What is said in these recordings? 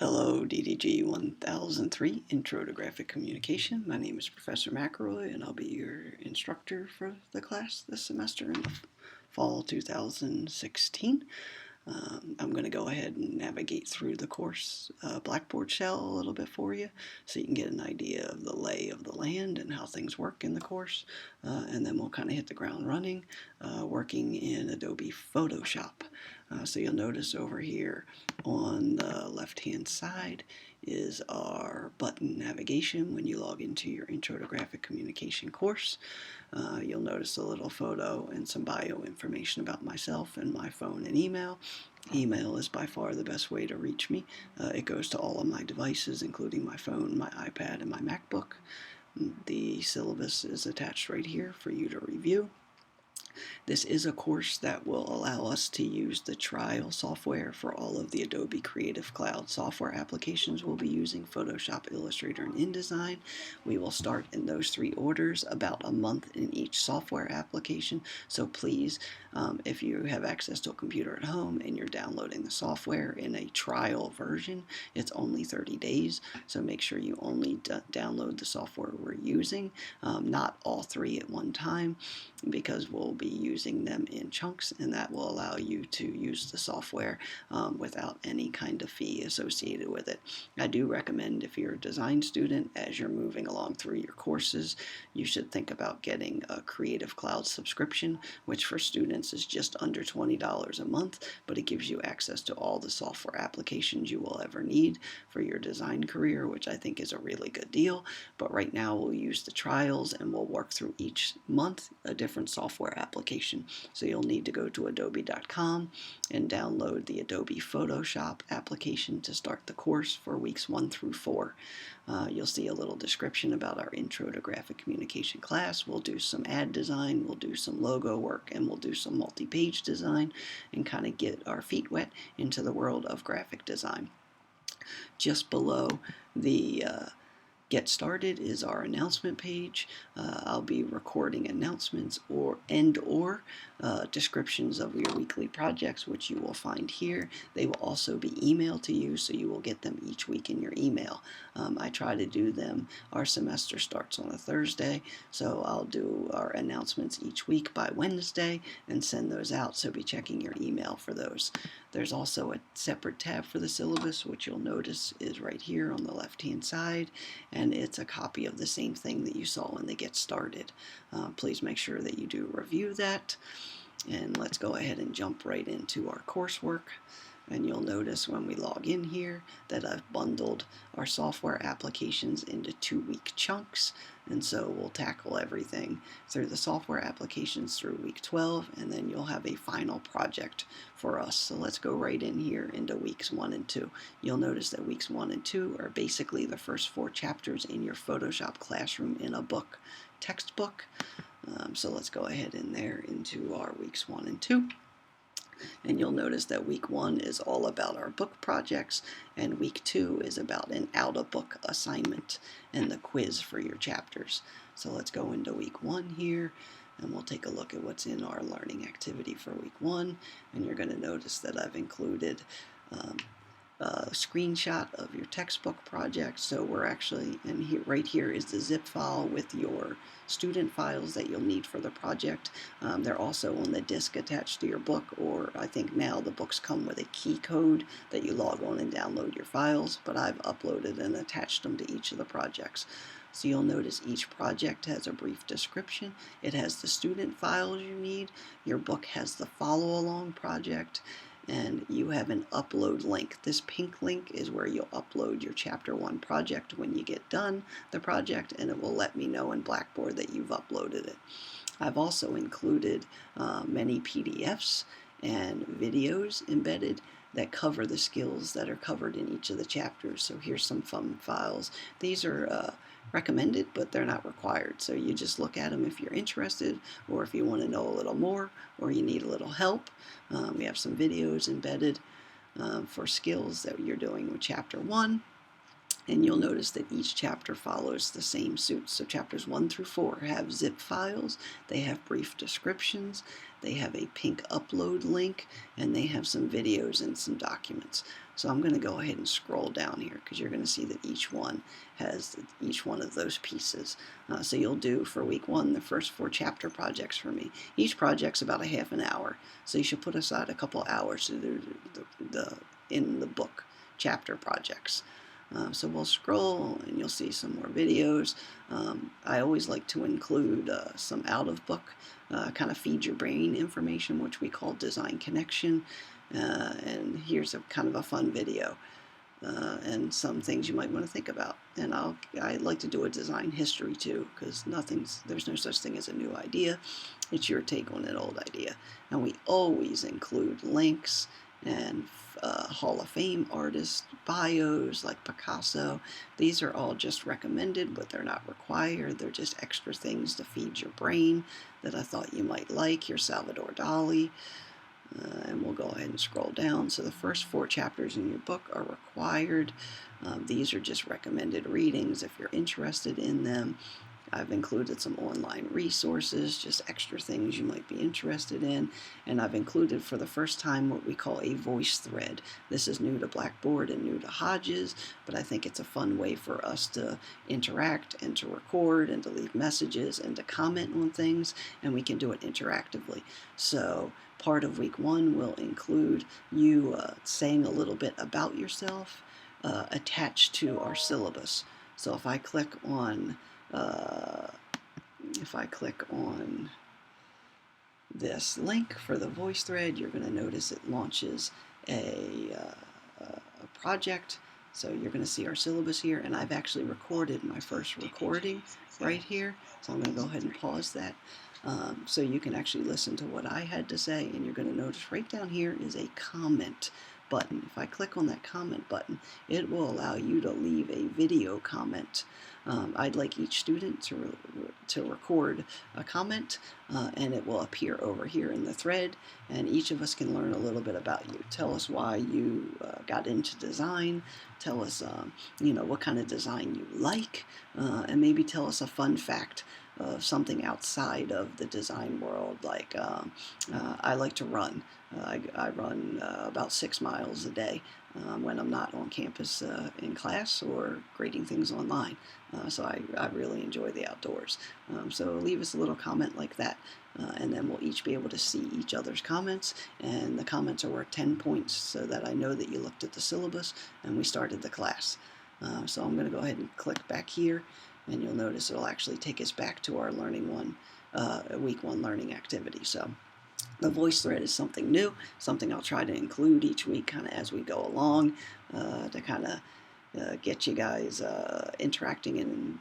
Hello, DDG 1003, Intro to Graphic Communication. My name is Professor McElroy, and I'll be your instructor for the class this semester in the fall 2016. I'm going to go ahead and navigate through the course Blackboard shell a little bit for you so you can get an idea of the lay of the land and how things work in the course. And then we'll kind of hit the ground running working in Adobe Photoshop. So you'll notice over here on the left-hand side is our button navigation when you log into your Intro to Graphic Communication course. You'll notice a little photo and some bio information about myself and my phone and email. Email is by far the best way to reach me. It goes to all of my devices, including my phone, my iPad, and my MacBook. The syllabus is attached right here for you to review. This is a course that will allow us to use the trial software for all of the Adobe Creative Cloud software applications we'll be using: Photoshop, Illustrator, and InDesign. We will start in those three orders, about a month in each software application. So please, if you have access to a computer at home and you're downloading the software in a trial version, it's only 30 days. So make sure you only download the software we're using, not all three at one time, because we'll be using them in chunks, and that will allow you to use the software without any kind of fee associated with it. I do recommend, if you're a design student, as you're moving along through your courses, you should think about getting a Creative Cloud subscription, which for students is just under $20 a month, but it gives you access to all the software applications you will ever need for your design career, which I think is a really good deal. But right now we'll use the trials, and we'll work through each month a different software application. So you'll need to go to adobe.com and download the Adobe Photoshop application to start the course for weeks 1 through 4. You'll see a little description about our Intro to Graphic Communication class. We'll do some ad design, we'll do some logo work, and we'll do some multi-page design and kind of get our feet wet into the world of graphic design. Just below the Get Started is our announcement page. I'll be recording announcements or descriptions of your weekly projects, which you will find here. They will also be emailed to you, so you will get them each week in your email. I try to do them. Our semester starts on a Thursday, so I'll do our announcements each week by Wednesday and send those out, so be checking your email for those. There's also a separate tab for the syllabus, which you'll notice is right here on the left-hand side, and it's a copy of the same thing that you saw when they Get Started. Please make sure that you do review that, and let's go ahead and jump right into our coursework. And you'll notice when we log in here that I've bundled our software applications into 2-week chunks, and so we'll tackle everything through the software applications through week 12, and then you'll have a final project for us. So let's go right in here into weeks 1 and 2. You'll notice that weeks 1 and 2 are basically the first 4 chapters in your Photoshop classroom in a book textbook. So let's go ahead in there into our weeks 1 and 2. And you'll notice that week 1 is all about our book projects, and week 2 is about an out-of-book assignment and the quiz for your chapters. So let's go into week 1 here, and we'll take a look at what's in our learning activity for week 1. And you're going to notice that I've included a screenshot of your textbook project. So we're actually, and here, right here is the zip file with your student files that you'll need for the project. They're also on the disk attached to your book, or I think now the books come with a key code that you log on and download your files, but I've uploaded and attached them to each of the projects. So you'll notice each project has a brief description. It has the student files you need. Your book has the follow-along project, and you have an upload link. This pink link is where you'll upload your Chapter 1 project when you get done the project, and it will let me know in Blackboard that you've uploaded it. I've also included many PDFs and videos embedded that cover the skills that are covered in each of the chapters. So here's some fun files. These are recommended, but they're not required. So you just look at them if you're interested, or if you want to know a little more, or you need a little help. We have some videos embedded for skills that you're doing with Chapter 1. And you'll notice that each chapter follows the same suit. So chapters 1 through 4 have zip files, they have brief descriptions, they have a pink upload link, and they have some videos and some documents. So I'm going to go ahead and scroll down here because you're going to see that each one has each one of those pieces. So you'll do for week 1 the first 4 chapter projects for me. Each project's about a half an hour, so you should put aside a couple hours to do the in the book chapter projects. So we'll scroll and you'll see some more videos. I always like to include some out-of-book kind of feed your brain information, which we call design connection. And here's a kind of a fun video and some things you might want to think about. And I like to do a design history too, because there's no such thing as a new idea. It's your take on an old idea. And we always include links and Hall of Fame artist bios like Picasso. These are all just recommended, but they're not required. They're just extra things to feed your brain that I thought you might like. Here's Salvador Dali. And we'll go ahead and scroll down. So the first 4 chapters in your book are required. These are just recommended readings if you're interested in them. I've included some online resources, just extra things you might be interested in. And I've included for the first time what we call a voice thread. This is new to Blackboard and new to Hodges, but I think it's a fun way for us to interact and to record and to leave messages and to comment on things, and we can do it interactively. So part of week 1 will include you saying a little bit about yourself attached to our syllabus. So if I click on this link for the voice thread, you're going to notice it launches a project. So you're going to see our syllabus here, and I've actually recorded my first recording right here. So I'm going to go ahead and pause that. So you can actually listen to what I had to say, and you're going to notice right down here is a comment button. If I click on that comment button, it will allow you to leave a video comment. I'd like each student to record a comment, and it will appear over here in the thread, and each of us can learn a little bit about you. Tell us why you got into design. Tell us, what kind of design you like, and maybe tell us a fun fact of something outside of the design world, like I like to run. I run about 6 miles a day when I'm not on campus in class or grading things online. So I really enjoy the outdoors. So leave us a little comment like that, and then we'll each be able to see each other's comments, and the comments are worth 10 points so that I know that you looked at the syllabus and we started the class. So I'm going to go ahead and click back here, and you'll notice it'll actually take us back to our week 1 learning activity. So the voice thread is something new, something I'll try to include each week kind of as we go along to kind of get you guys interacting and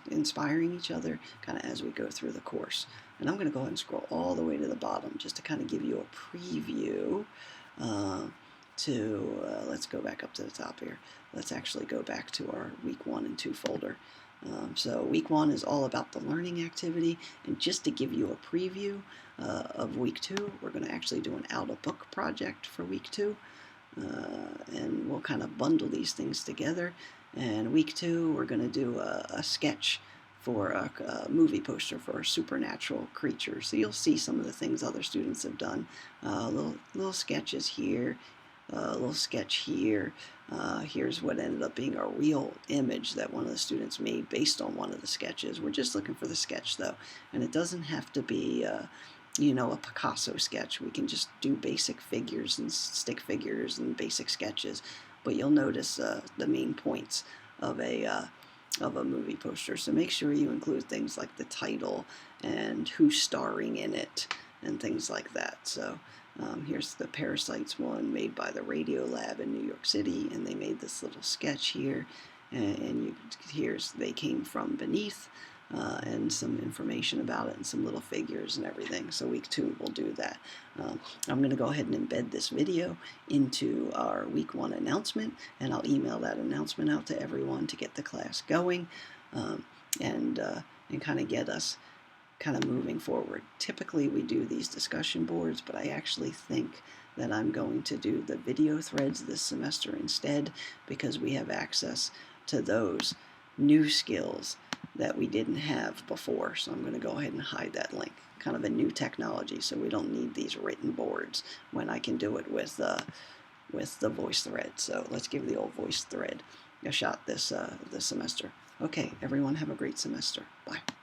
inspiring each other kind of as we go through the course. And I'm going to go ahead and scroll all the way to the bottom just to kind of give you a preview let's go back up to the top here. Let's actually go back to our week 1 and 2 folder. So week 1 is all about the learning activity, and just to give you a preview of week 2, we're going to actually do an out-of-book project for week 2, and we'll kind of bundle these things together. And week 2, we're going to do a sketch for a movie poster for a supernatural creature. So you'll see some of the things other students have done, little sketches here, a little sketch here. Here's what ended up being a real image that one of the students made based on one of the sketches. We're just looking for the sketch though, and it doesn't have to be a Picasso sketch. We can just do basic figures and stick figures and basic sketches, but you'll notice the main points of a movie poster. So make sure you include things like the title and who's starring in it and things like that. So here's the Parasites one made by the Radio Lab in New York City, and they made this little sketch here, and they came from beneath, and some information about it and some little figures and everything. So week 2 we'll do that. I'm going to go ahead and embed this video into our week 1 announcement, and I'll email that announcement out to everyone to get the class going, and kind of get us kind of moving forward. Typically we do these discussion boards, but I actually think that I'm going to do the video threads this semester instead, because we have access to those new skills that we didn't have before. So I'm going to go ahead and hide that link. Kind of a new technology, so we don't need these written boards when I can do it with the voice thread. So let's give the old voice thread a shot this semester. Okay, everyone have a great semester. Bye.